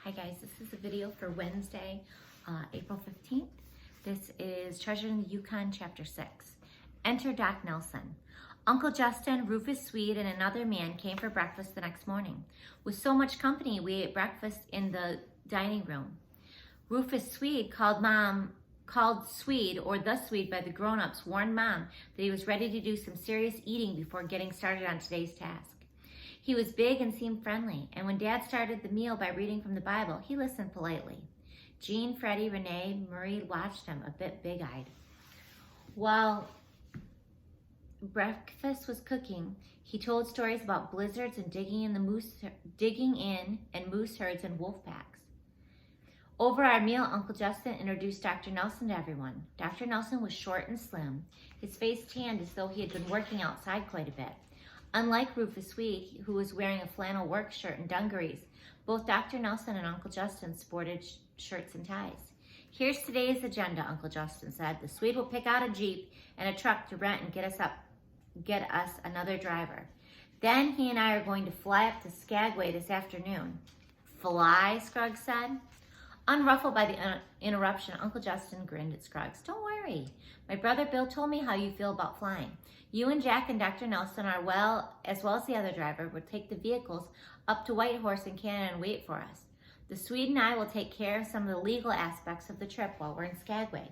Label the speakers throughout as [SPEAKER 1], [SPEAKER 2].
[SPEAKER 1] Hi guys, this is a video for Wednesday, April 15th. This is Treasure in the Yukon, Chapter 6. Enter Doc Nelson. Uncle Justin, Rufus Swede, and another man came for breakfast the next morning. With so much company, we ate breakfast in the dining room. Rufus Swede called Swede, or the Swede by the grown-ups, warned Mom that he was ready to do some serious eating before getting started on today's task. He was big and seemed friendly, and when Dad started the meal by reading from the Bible, he listened politely. Jean, Freddie, Renee, Marie watched him, a bit big-eyed. While breakfast was cooking, he told stories about blizzards and digging in and moose herds and wolf packs. Over our meal, Uncle Justin introduced Dr. Nelson to everyone. Dr. Nelson was short and slim, his face tanned as though he had been working outside quite a bit. Unlike Rufus Swede, who was wearing a flannel work shirt and dungarees, both Dr. Nelson and Uncle Justin sported shirts and ties. Here's today's agenda, Uncle Justin said. The Swede will pick out a Jeep and a truck to rent and get us another driver. Then he and I are going to fly up to Skagway this afternoon. Fly, Scruggs said. Unruffled by the interruption, Uncle Justin grinned at Scruggs. Don't worry. My brother Bill told me how you feel about flying. You and Jack and Dr. Nelson as well as the other driver, would take the vehicles up to Whitehorse in Canada and wait for us. The Swede and I will take care of some of the legal aspects of the trip while we're in Skagway.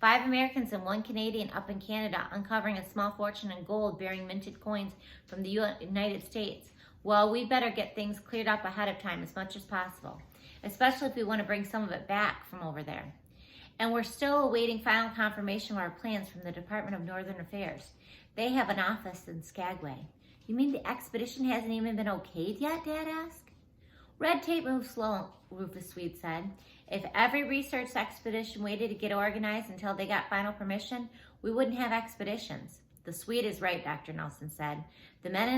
[SPEAKER 1] 5 Americans and 1 Canadian up in Canada uncovering a small fortune in gold bearing minted coins from the United States. Well, we better get things cleared up ahead of time as much as possible, especially if we want to bring some of it back from over there. And we're still awaiting final confirmation of our plans from the Department of Northern Affairs. They have an office in Skagway. You mean the expedition hasn't even been okayed yet, Dad asked. Red tape moves slow, Rufus Swede said. If every research expedition waited to get organized until they got final permission, we wouldn't have expeditions. The Swede is right, Dr. Nelson said. The men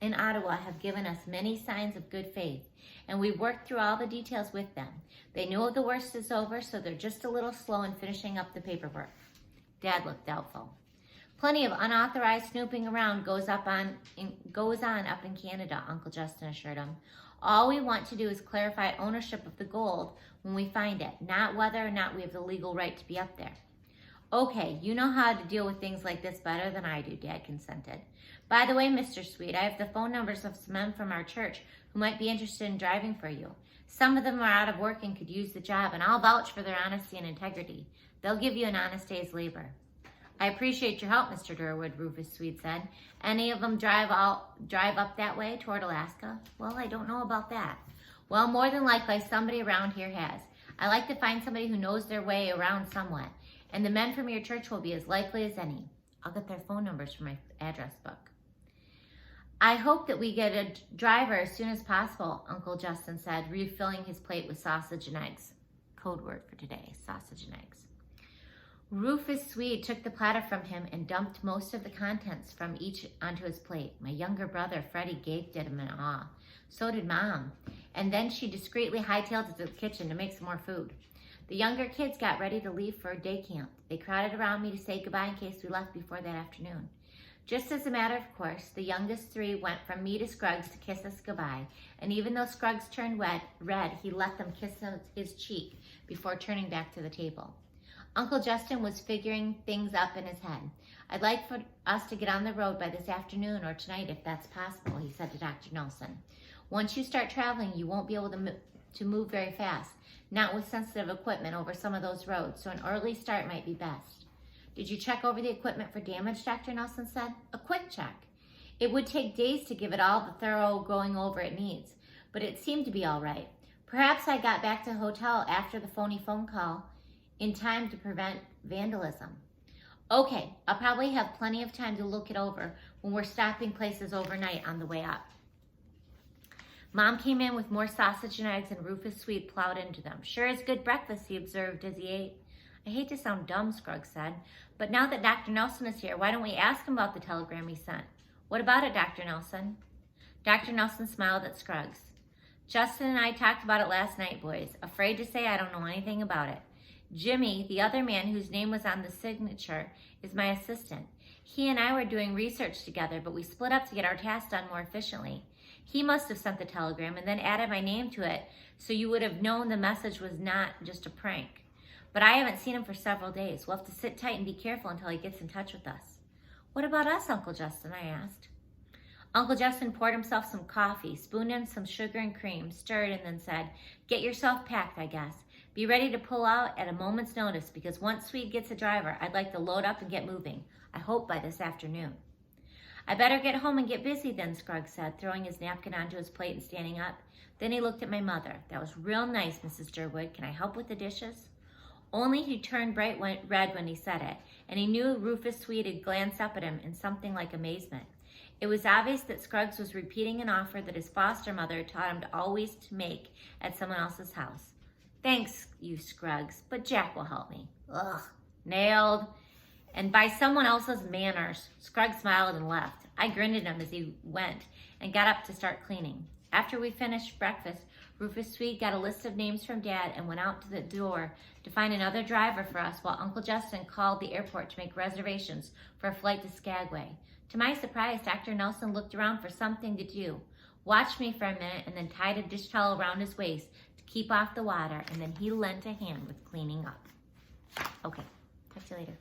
[SPEAKER 1] in Ottawa have given us many signs of good faith, and we've worked through all the details with them. They know the worst is over, so they're just a little slow in finishing up the paperwork. Dad looked doubtful. Plenty of unauthorized snooping around goes on up in Canada, Uncle Justin assured him. All we want to do is clarify ownership of the gold when we find it, not whether or not we have the legal right to be up there. Okay, you know how to deal with things like this better than I do, Dad consented. By the way, Mr. Swede, I have the phone numbers of some men from our church who might be interested in driving for you. Some of them are out of work and could use the job, and I'll vouch for their honesty and integrity. They'll give you an honest day's labor. I appreciate your help, Mr. Durwood, Rufus Swede said. Any of them drive up that way toward Alaska? Well, I don't know about that. Well, more than likely, somebody around here has. I like to find somebody who knows their way around somewhat, and the men from your church will be as likely as any. I'll get their phone numbers from my address book. I hope that we get a driver as soon as possible, Uncle Justin said, refilling his plate with sausage and eggs. Code word for today, sausage and eggs. Rufus Swede took the platter from him and dumped most of the contents from each onto his plate. My younger brother, Freddie, gaped at him in awe. So did Mom. And then she discreetly hightailed it to the kitchen to make some more food. The younger kids got ready to leave for day camp. They crowded around me to say goodbye in case we left before that afternoon. Just as a matter of course, the youngest 3 went from me to Scruggs to kiss us goodbye. And even though Scruggs turned red, he let them kiss his cheek before turning back to the table. Uncle Justin was figuring things up in his head. I'd like for us to get on the road by this afternoon or tonight if that's possible, he said to Dr. Nelson. Once you start traveling, you won't be able to move very fast, not with sensitive equipment over some of those roads, so an early start might be best. Did you check over the equipment for damage, Dr. Nelson said? A quick check. It would take days to give it all the thorough going over it needs, but it seemed to be all right. Perhaps I got back to the hotel after the phony phone call in time to prevent vandalism. Okay, I'll probably have plenty of time to look it over when we're stopping places overnight on the way up. Mom came in with more sausage and eggs and Rufus Swede plowed into them. Sure is good breakfast, he observed as he ate. I hate to sound dumb, Scruggs said, but now that Dr. Nelson is here, why don't we ask him about the telegram he sent? What about it, Dr. Nelson? Dr. Nelson smiled at Scruggs. Justin and I talked about it last night, boys. Afraid to say I don't know anything about it. Jimmy, the other man whose name was on the signature, is my assistant. He and I were doing research together, but we split up to get our tasks done more efficiently. He must have sent the telegram and then added my name to it so you would have known the message was not just a prank. But I haven't seen him for several days. We'll have to sit tight and be careful until he gets in touch with us. What about us, Uncle Justin? I asked. Uncle Justin poured himself some coffee, spooned in some sugar and cream, stirred, and then said, "Get yourself packed, I guess. Be ready to pull out at a moment's notice because once Swede gets a driver, I'd like to load up and get moving. I hope by this afternoon." "I better get home and get busy then," Scruggs said, throwing his napkin onto his plate and standing up. Then he looked at my mother. "That was real nice, Mrs. Durwood. Can I help with the dishes?" Only he turned bright red when he said it, and he knew Rufus Swede had glanced up at him in something like amazement. It was obvious that Scruggs was repeating an offer that his foster mother taught him to always make at someone else's house. "Thanks, you Scruggs, but Jack will help me." Ugh, nailed. And by someone else's manners. Scruggs smiled and left. I grinned at him as he went and got up to start cleaning. After we finished breakfast, Rufus Swede got a list of names from Dad and went out to the door to find another driver for us while Uncle Justin called the airport to make reservations for a flight to Skagway. To my surprise, Dr. Nelson looked around for something to do, watched me for a minute, and then tied a dish towel around his waist to keep off the water, and then he lent a hand with cleaning up. Okay, talk to you later.